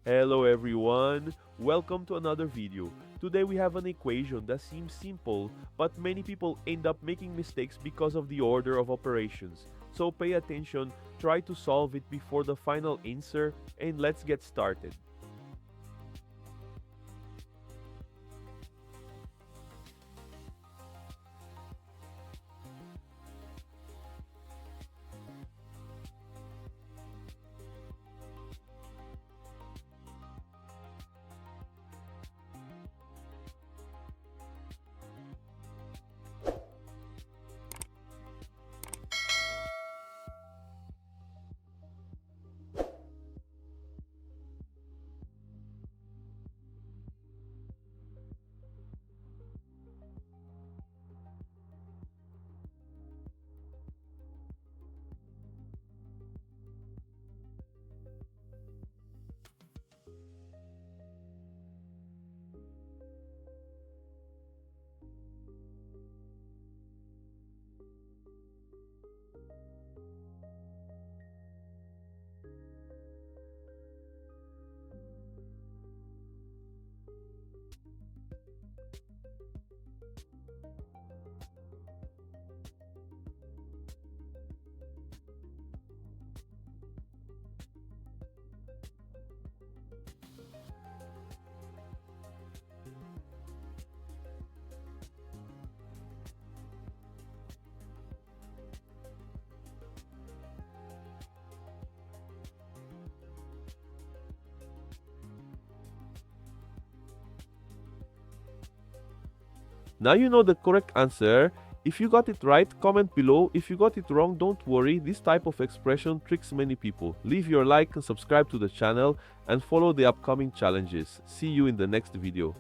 Hello everyone, welcome to another video. Today we have an equation that seems simple, but many people end up making mistakes because of the order of operations. So pay attention, try to solve it before the final answer, and let's get started. Now you know the correct answer. If you got it right, comment below. If you got it wrong, don't worry. This type of expression tricks many people. Leave your like and subscribe to the channel and follow the upcoming challenges. See you in the next video.